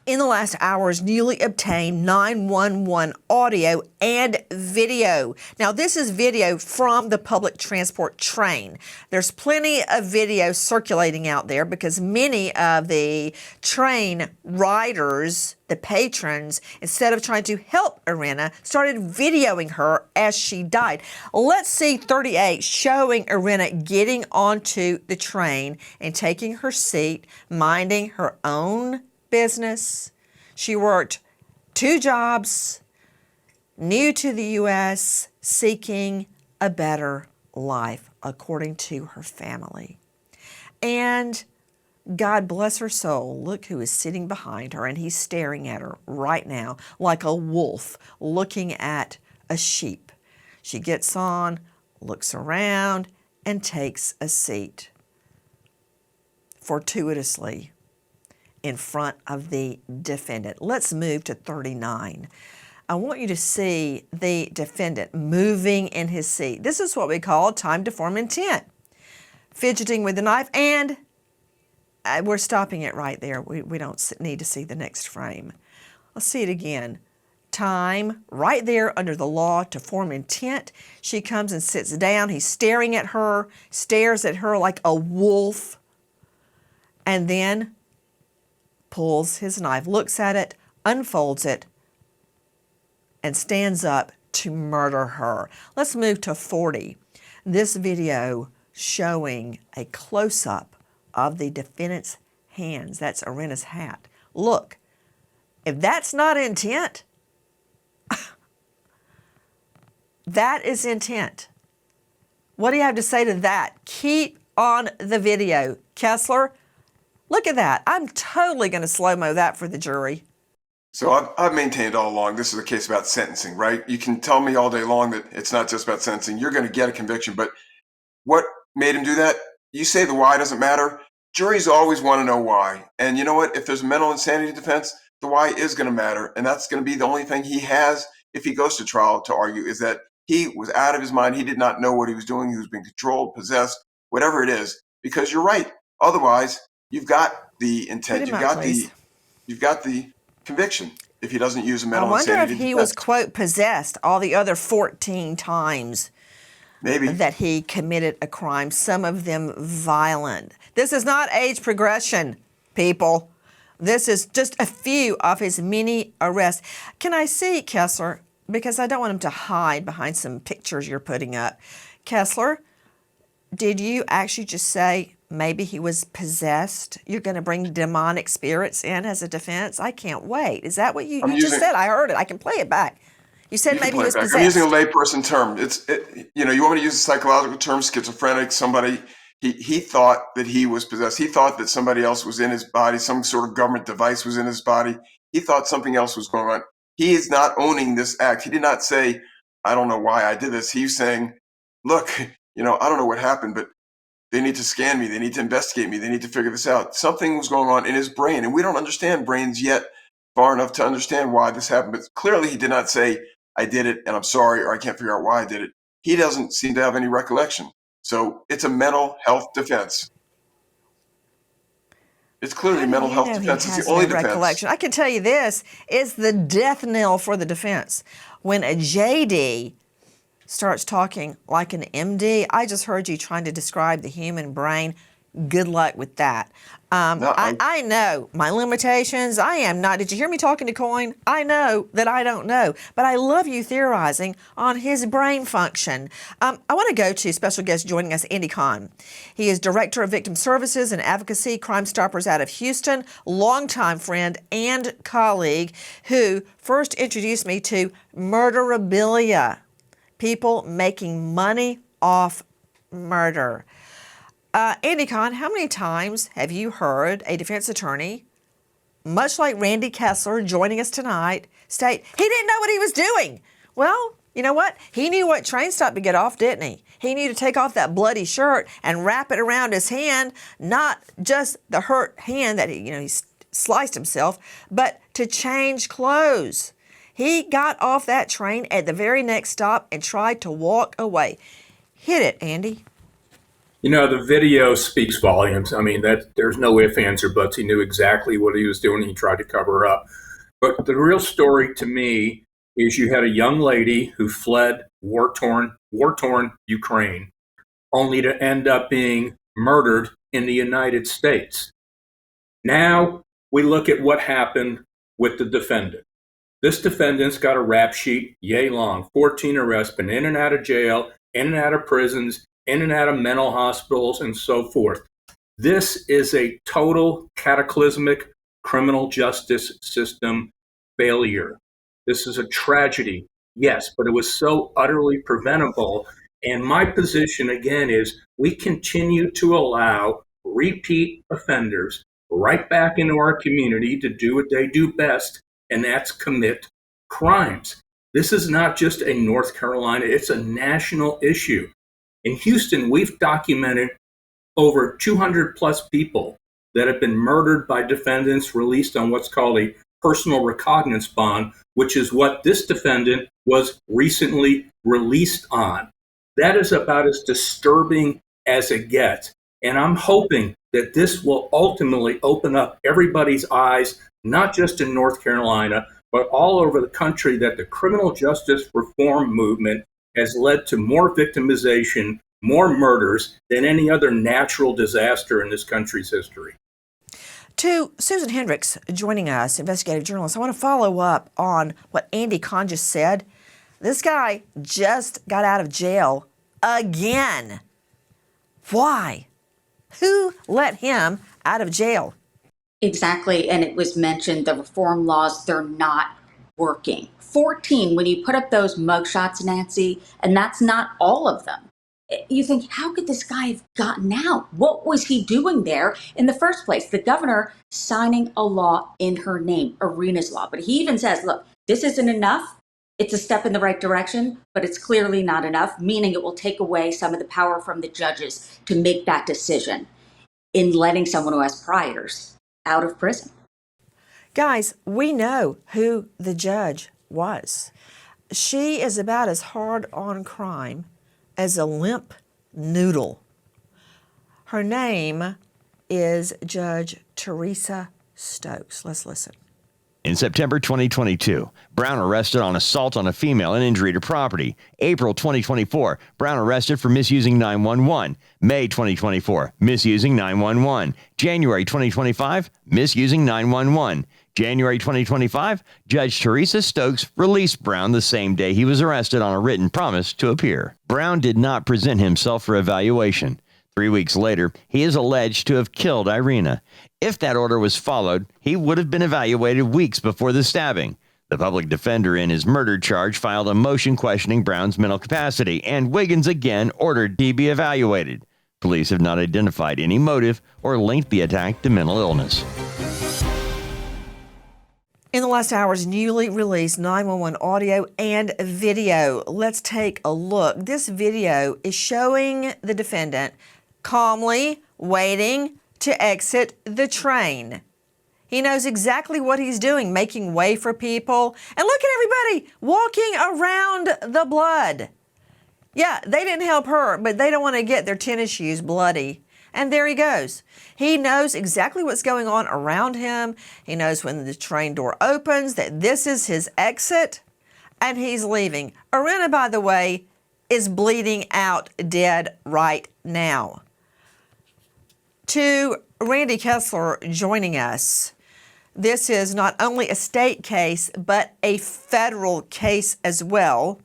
In the last hours, newly obtained 911 audio and video. Now, this is video from the public transport train. There's plenty of video circulating out there because many of the train riders, the patrons, instead of trying to help Iryna, started videoing her as she died. Let's see 38 showing Iryna getting onto the train and taking her seat, minding her own business. She worked 2 jobs, new to the U.S., seeking a better life, according to her family. And God bless her soul, look who is sitting behind her, and he's staring at her right now like a wolf looking at a sheep. She gets on, looks around, and takes a seat fortuitously in front of the defendant. Let's move to 39. I want you to see the defendant moving in his seat. This is what we call time to form intent. Fidgeting with the knife, and we're stopping it right there. We don't need to see the next frame. Let's see it again. Time right there under the law to form intent. She comes and sits down. He's staring at her, stares at her like a wolf, and then pulls his knife, looks at it, unfolds it, and stands up to murder her. Let's move to 40. This video showing a close-up of the defendant's hands. That's Iryna's hat. Look, if that's not intent, that is intent. What do you have to say to that? Keep on the video. Kessler, look at that. I'm totally going to slow-mo that for the jury. So I've maintained all along this is a case about sentencing, right? You can tell me all day long that it's not just about sentencing. You're going to get a conviction, but what made him do that? You say the why doesn't matter. Juries always want to know why. And you know what? If there's a mental insanity defense, the why is going to matter. And that's going to be the only thing he has if he goes to trial to argue is that he was out of his mind. He did not know what he was doing. He was being controlled, possessed, whatever it is, because you're right. Otherwise, you've got the intent. You've got the conviction if he doesn't use a mental insanity defense. I wonder if he was, quote, possessed all the other 14 times maybe that he committed a crime, some of them violent. This is not age progression, people. This is just a few of his many arrests. Can I see, Kessler, because I don't want him to hide behind some pictures you're putting up. Kessler, did you actually just say maybe he was possessed? You're going to bring demonic spirits in as a defense? I can't wait. Is that what you just said? I heard it. I can play it back. You said maybe he was possessed. I'm using a layperson term. You want me to use a psychological term, schizophrenic, somebody, he thought that he was possessed. He thought that somebody else was in his body, some sort of government device was in his body. He thought something else was going on. He is not owning this act. He did not say, I don't know why I did this. He's saying, look, I don't know what happened, but they need to scan me. They need to investigate me. They need to figure this out. Something was going on in his brain, and we don't understand brains yet far enough to understand why this happened. But clearly he did not say, I did it and I'm sorry, or I can't figure out why I did it. He doesn't seem to have any recollection. So it's a mental health defense. It's clearly mental health defense. It's the only defense. Recollection. I can tell you this is the death knell for the defense. When a JD starts talking like an MD, I just heard you trying to describe the human brain. Good luck with that. I know my limitations. I am not. Did you hear me talking to Coyne? I know that I don't know, but I love you theorizing on his brain function. I want to go to special guest joining us, Andy Kahn. He is Director of Victim Services and Advocacy, Crime Stoppers out of Houston, longtime friend and colleague who first introduced me to murderabilia, people making money off murder. Andy Kahn, how many times have you heard a defense attorney, much like Randy Kessler joining us tonight, state he didn't know what he was doing? Well, you know what? He knew what train stop to get off, didn't he? He knew to take off that bloody shirt and wrap it around his hand, not just the hurt hand that he sliced himself, but to change clothes. He got off that train at the very next stop and tried to walk away. Hit it, Andy. The video speaks volumes. I mean, there's no ifs, ands, or buts. He knew exactly what he was doing. He tried to cover it up. But the real story to me is you had a young lady who fled war-torn Ukraine, only to end up being murdered in the United States. Now we look at what happened with the defendant. This defendant's got a rap sheet, yay long, 14 arrests, been in and out of jail, in and out of prisons, in and out of mental hospitals, and so forth. This is a total cataclysmic criminal justice system failure. This is a tragedy, yes, but it was so utterly preventable. And my position, again, is we continue to allow repeat offenders right back into our community to do what they do best, and that's commit crimes. This is not just a North Carolina, it's a national issue. In Houston, we've documented over 200 plus people that have been murdered by defendants released on what's called a personal recognizance bond, which is what this defendant was recently released on. That is about as disturbing as it gets. And I'm hoping that this will ultimately open up everybody's eyes, not just in North Carolina, but all over the country, that the criminal justice reform movement has led to more victimization, more murders than any other natural disaster in this country's history. To Susan Hendricks joining us, investigative journalist, I want to follow up on what Andy Kahn just said. This guy just got out of jail again. Why? Who let him out of jail? Exactly, and it was mentioned the reform laws, they're not working. 14, when you put up those mugshots, Nancy, and that's not all of them. You think, how could this guy have gotten out? What was he doing there in the first place? The governor signing a law in her name, Iryna'S law. But he even says, look, this isn't enough. It's a step in the right direction, but it's clearly not enough, meaning it will take away some of the power from the judges to make that decision in letting someone who has priors out of prison. Guys, we know who the judge was. She is about as hard on crime as a limp noodle. Her name is Judge Teresa Stokes. Let's listen. In September 2022, Brown arrested on assault on a female and injury to property. April 2024, Brown arrested for misusing 911. May 2024, misusing 911. January 2025, misusing 911. January 2025, Judge Teresa Stokes released Brown the same day he was arrested on a written promise to appear. Brown did not present himself for evaluation. 3 weeks later, he is alleged to have killed Iryna. If that order was followed, he would have been evaluated weeks before the stabbing. The public defender in his murder charge filed a motion questioning Brown's mental capacity, and Wiggins again ordered he be evaluated. Police have not identified any motive or linked the attack to mental illness. In the last hour's newly released 911 audio and video, let's take a look. This video is showing the defendant calmly waiting to exit the train. He knows exactly what he's doing, making way for people. And look at everybody walking around the blood. Yeah, they didn't help her, but they don't want to get their tennis shoes bloody. And there he goes. He knows exactly what's going on around him. He knows when the train door opens that this is his exit, and he's leaving. Iryna, by the way, is bleeding out dead right now. To Randy Kessler joining us, this is not only a state case, but a federal case as well.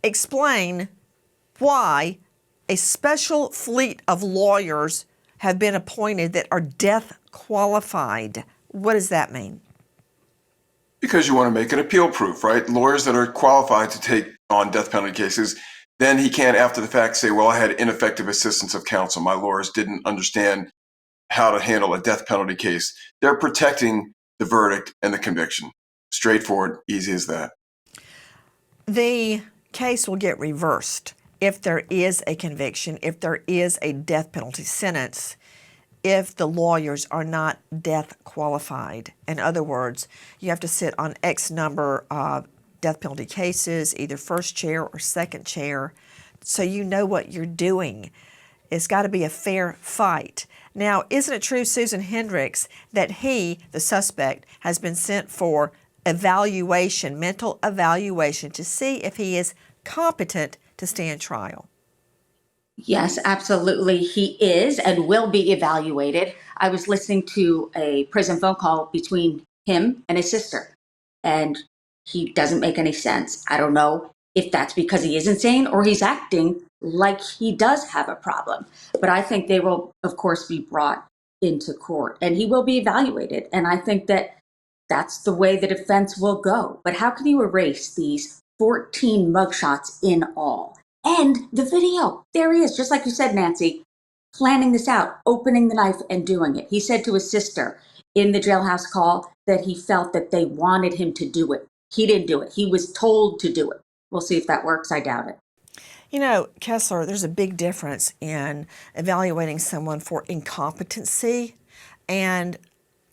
Explain why a special fleet of lawyers have been appointed that are death qualified. What does that mean? Because you want to make it appeal proof, right? Lawyers that are qualified to take on death penalty cases, then he can't after the fact say, well, I had ineffective assistance of counsel. My lawyers didn't understand how to handle a death penalty case. They're protecting the verdict and the conviction. Straightforward, easy as that. The case will get reversed if there is a conviction, if there is a death penalty sentence, if the lawyers are not death qualified. In other words, you have to sit on X number of death penalty cases, either first chair or second chair, so you know what you're doing. It's got to be a fair fight. Now, isn't it true, Susan Hendricks, that he, the suspect, has been sent for evaluation, mental evaluation, to see if he is competent to stand trial? Yes, absolutely. He is and will be evaluated. I was listening to a prison phone call between him and his sister, and he doesn't make any sense. I don't know if that's because he is insane or he's acting like he does have a problem. But I think they will, of course, be brought into court and he will be evaluated. And I think that that's the way the defense will go. But how can you erase these 14 mugshots in all? And the video, there he is, just like you said, Nancy, planning this out, opening the knife and doing it. He said to his sister in the jailhouse call that he felt that they wanted him to do it. He didn't do it. He was told to do it. We'll see if that works. I doubt it. You know, Kessler, there's a big difference in evaluating someone for incompetency and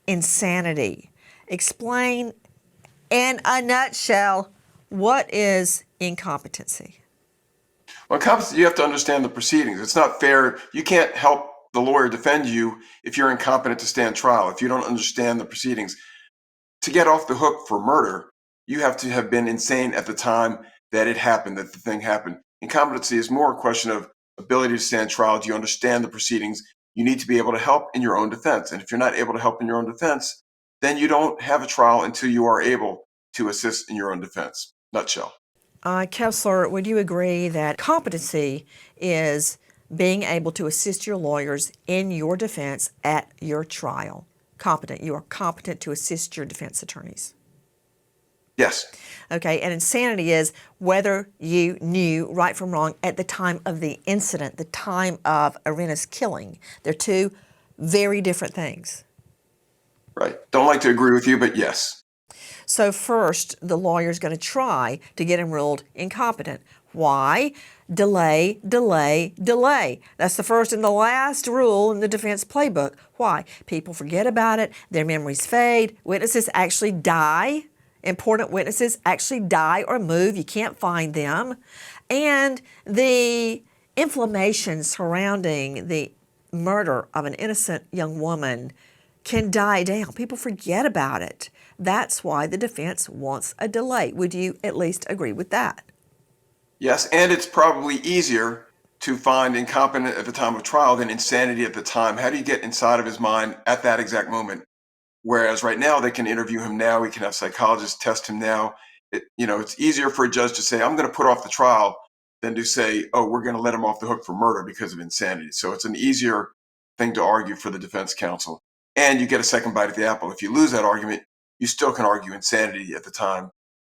insanity. Explain in a nutshell, what is incompetency? Well, incompetency, you have to understand the proceedings. It's not fair. You can't help the lawyer defend you if you're incompetent to stand trial, if you don't understand the proceedings. To get off the hook for murder, you have to have been insane at the time that it happened, that the thing happened. Incompetency is more a question of ability to stand trial. Do you understand the proceedings? You need to be able to help in your own defense. And if you're not able to help in your own defense, then you don't have a trial until you are able to assist in your own defense. Nutshell. Kessler, would you agree that competency is being able to assist your lawyers in your defense at your trial? Competent. You are competent to assist your defense attorneys. Yes. Okay, and insanity is whether you knew right from wrong at the time of the incident, the time of Iryna'S killing. They're two very different things. Right. Don't like to agree with you, but yes. So first, the lawyer's going to try to get him ruled incompetent. Why? Delay, delay, delay. That's the first and the last rule in the defense playbook. Why? People forget about it. Their memories fade. Witnesses actually die. Important witnesses actually die or move. You can't find them. And the inflammation surrounding the murder of an innocent young woman can die down. People forget about it. That's why the defense wants a delay. Would you at least agree with that? Yes, and it's probably easier to find incompetent at the time of trial than insanity at the time. How do you get inside of his mind at that exact moment? Whereas right now, they can interview him now. We can have psychologists test him now. It's easier for a judge to say, I'm going to put off the trial than to say, oh, we're going to let him off the hook for murder because of insanity. So it's an easier thing to argue for the defense counsel. And you get a second bite at the apple. If you lose that argument, you still can argue insanity at the time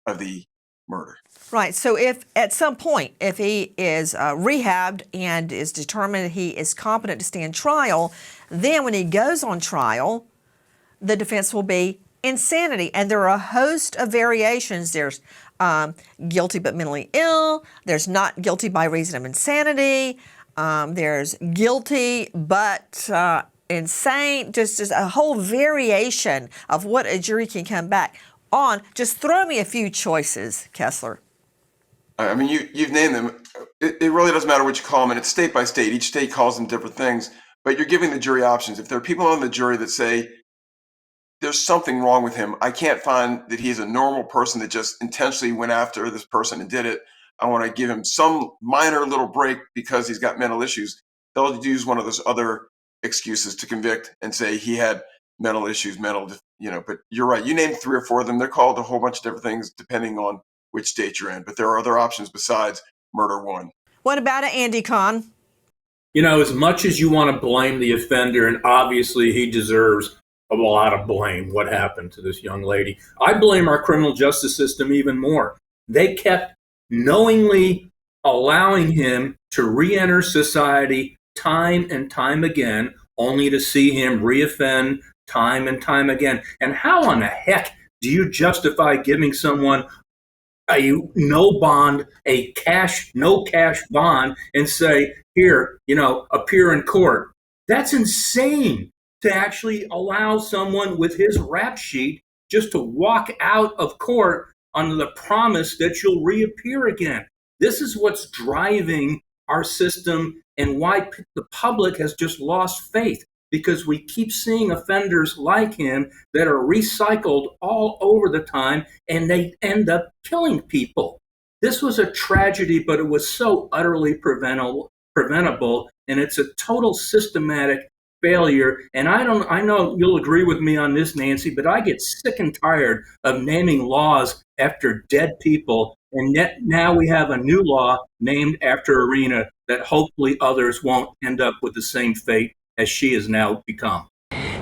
of the murder. Right. So if at some point, if he is rehabbed and is determined he is competent to stand trial, then when he goes on trial, the defense will be insanity. And there are a host of variations. There's guilty but mentally ill. There's not guilty by reason of insanity. There's guilty but insane. Just a whole variation of what a jury can come back on. Just throw me a few choices, Kessler. I mean, you've named them. It really doesn't matter what you call them, and it's state by state. Each state calls them different things, but you're giving the jury options. If there are people on the jury that say there's something wrong with him, I can't find that he's a normal person that just intentionally went after this person and did it. I want to give him some minor little break because he's got mental issues. They'll use one of those other excuses to convict and say he had mental issues, but you're right. You named 3 or 4 of them. They're called a whole bunch of different things depending on which state you're in. But there are other options besides murder 1. What about it, Andy Kahn? As much as you want to blame the offender, and obviously he deserves a lot of blame, what happened to this young lady, I blame our criminal justice system even more. They kept knowingly allowing him to re-enter society time and time again, only to see him reoffend time and time again. And how in the heck do you justify giving someone a no bond, no cash bond, and say, here, appear in court? That's insane to actually allow someone with his rap sheet just to walk out of court under the promise that you'll reappear again. This is what's driving our system and why the public has just lost faith, because we keep seeing offenders like him that are recycled all over the time, and they end up killing people. This was a tragedy, but it was so utterly preventable, and it's a total systematic failure. And I know you'll agree with me on this, Nancy, but I get sick and tired of naming laws after dead people, and yet now we have a new law named after Iryna that hopefully others won't end up with the same fate as she has now become.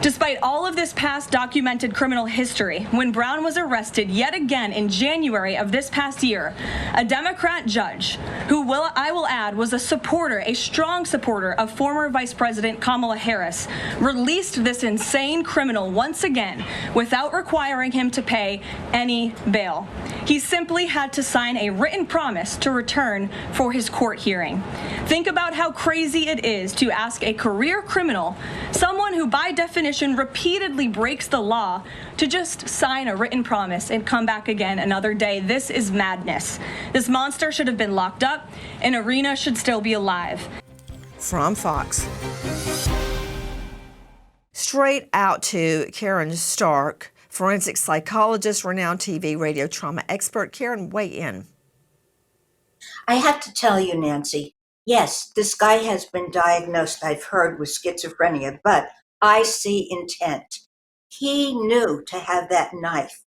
Despite all of this past documented criminal history, when Brown was arrested yet again in January of this past year, a Democrat judge, I will add was a strong supporter of former Vice President Kamala Harris, released this insane criminal once again without requiring him to pay any bail. He simply had to sign a written promise to return for his court hearing. Think about how crazy it is to ask a career criminal, someone who by definition repeatedly breaks the law, to just sign a written promise and come back again another day. This is madness. This monster should have been locked up, and Iryna should still be alive. From Fox. Straight out to Karen Stark, forensic psychologist, renowned TV radio trauma expert. Karen, weigh in. I have to tell you, Nancy, yes, this guy has been diagnosed, I've heard, with schizophrenia, but I see intent. He knew to have that knife.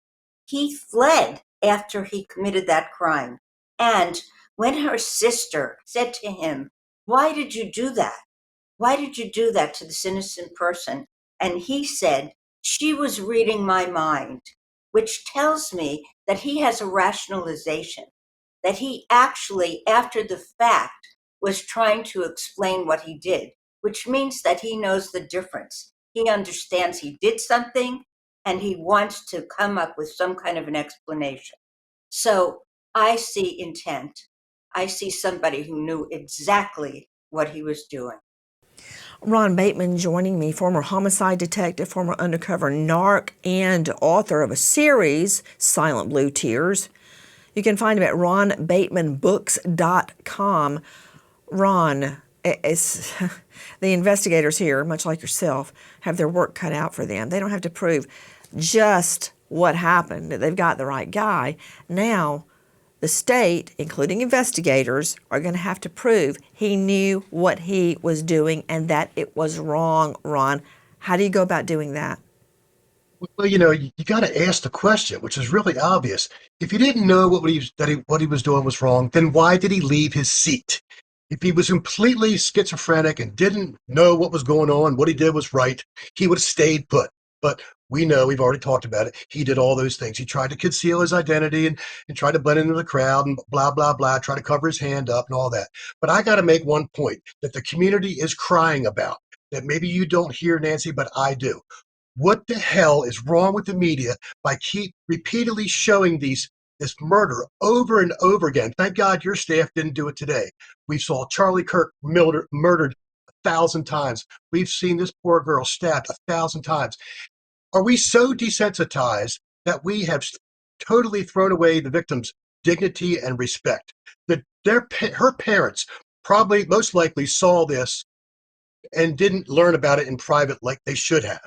He fled after he committed that crime. And when her sister said to him, "Why did you do that? Why did you do that to this innocent person?" And he said, "She was reading my mind," which tells me that he has a rationalization, that he actually, after the fact, was trying to explain what he did, which means that he knows the difference. He understands he did something, and he wants to come up with some kind of an explanation. So I see intent. I see somebody who knew exactly what he was doing. Ron Bateman joining me, former homicide detective, former undercover narc, and author of a series, Silent Blue Tears. You can find him at ronbatemanbooks.com. Ron, it's, the investigators here, much like yourself, have their work cut out for them. They don't have to prove just what happened. They've got the right guy. Now, the state, including investigators, are going to have to prove he knew what he was doing and that it was wrong. Ron, how do you go about doing that? Well, you got to ask the question, which is really obvious. If he didn't know what he was doing was wrong, then why did he leave his seat? If he was completely schizophrenic and didn't know what was going on, what he did was right, he would have stayed put. But we know, we've already talked about it, he did all those things. He tried to conceal his identity and try to blend into the crowd and blah, blah, blah, try to cover his hand up and all that. But I got to make one point that the community is crying about, that maybe you don't hear, Nancy, but I do. What the hell is wrong with the media by keep repeatedly showing this murder over and over again? Thank God your staff didn't do it today. We saw Charlie Kirk murdered 1,000 times. We've seen this poor girl stabbed 1,000 times. Are we so desensitized that we have totally thrown away the victim's dignity and respect? That her parents probably most likely saw this and didn't learn about it in private like they should have.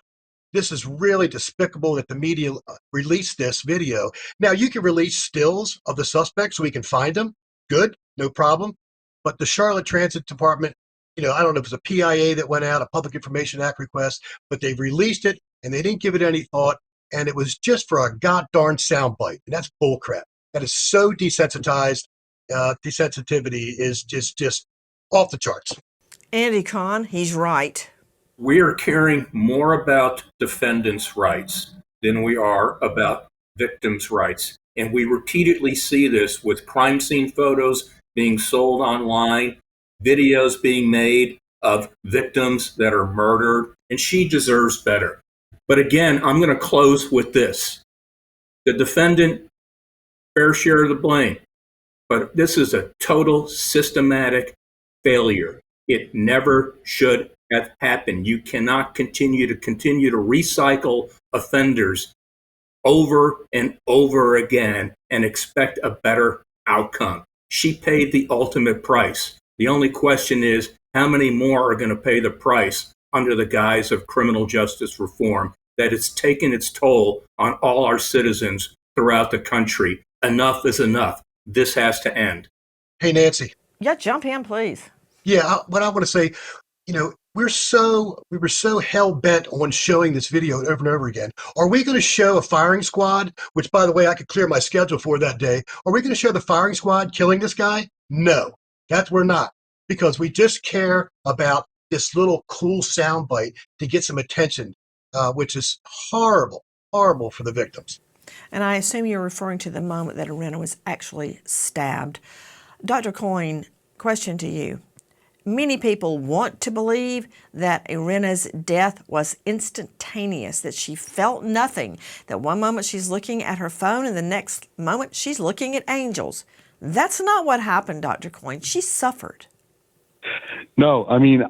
This is really despicable that the media released this video. Now, you can release stills of the suspects so we can find them. Good, no problem. But the Charlotte Transit Department, I don't know if it was a PIA that went out, a Public Information Act request, but they've released it and they didn't give it any thought. And it was just for a god-darn soundbite. And that's bullcrap. That is so desensitized. Desensitivity is just off the charts. Andy Kahn, he's right. We are caring more about defendants' rights than we are about victims' rights. And we repeatedly see this with crime scene photos being sold online, videos being made of victims that are murdered, and she deserves better. But again, I'm going to close with this. The defendant, fair share of the blame, but this is a total systematic failure. It never should have happened. You cannot continue to recycle offenders over and over again and expect a better outcome. She paid the ultimate price. The only question is, how many more are going to pay the price under the guise of criminal justice reform that it's taken its toll on all our citizens throughout the country? Enough is enough. This has to end. Hey, Nancy. Yeah, jump in, please. Yeah, what I want to say, we were so hell bent on showing this video over and over again. Are we going to show a firing squad, which, by the way, I could clear my schedule for that day? Are we going to show the firing squad killing this guy? No, we're not, because we just care about this little cool soundbite to get some attention, which is horrible for the victims. And I assume you're referring to the moment that Iryna was actually stabbed. Dr. Coyne, question to you. Many people want to believe that Iryna'S death was instantaneous, that she felt nothing, that one moment she's looking at her phone and the next moment she's looking at angels. That's not what happened, Dr. Coyne. She suffered. No, I mean,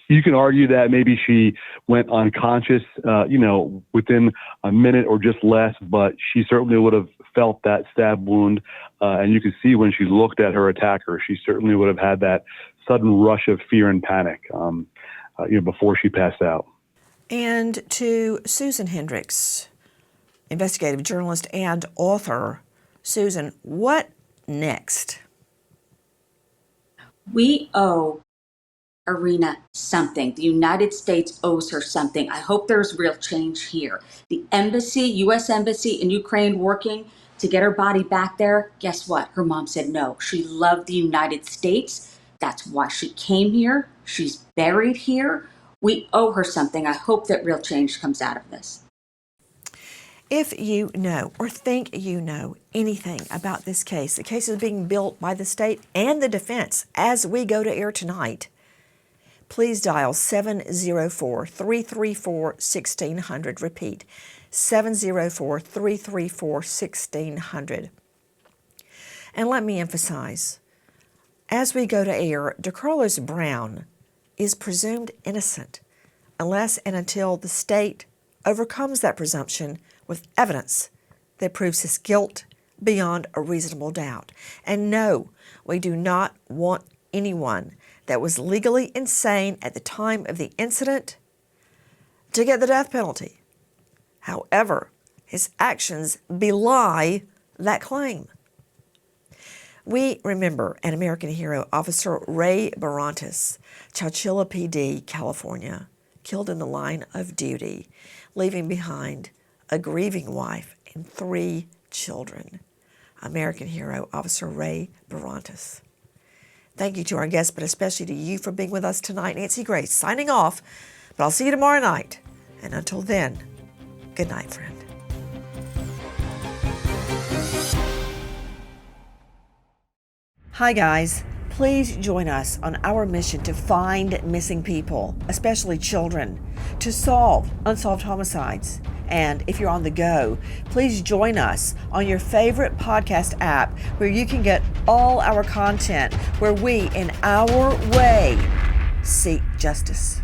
you can argue that maybe she went unconscious, within a minute or just less, but she certainly would have felt that stab wound. And you could see when she looked at her attacker, she certainly would have had that sudden rush of fear and panic, before she passed out. And to Susan Hendricks, investigative journalist and author. Susan, what next? We owe Iryna something. The United States owes her something. I hope there's real change here. The embassy, U.S. Embassy in Ukraine, working to get her body back there. Guess what? Her mom said no. She loved the United States. That's why she came here. She's buried here. We owe her something. I hope that real change comes out of this. If you know or think you know anything about this case, the case is being built by the state and the defense as we go to air tonight, please dial 704-334-1600. Repeat, 704-334-1600. And let me emphasize, as we go to air, DeCarlos Brown is presumed innocent unless and until the state overcomes that presumption with evidence that proves his guilt beyond a reasonable doubt. And no, we do not want anyone that was legally insane at the time of the incident to get the death penalty. However, his actions belie that claim. We remember an American hero, Officer Ray Barantes, Chowchilla PD, California, killed in the line of duty, leaving behind a grieving wife and 3 children. American hero, Officer Ray Barantes. Thank you to our guests, but especially to you for being with us tonight. Nancy Grace signing off, but I'll see you tomorrow night. And until then, good night, friend. Hi, guys. Please join us on our mission to find missing people, especially children, to solve unsolved homicides. And if you're on the go, please join us on your favorite podcast app where you can get all our content, where we, in our way, seek justice.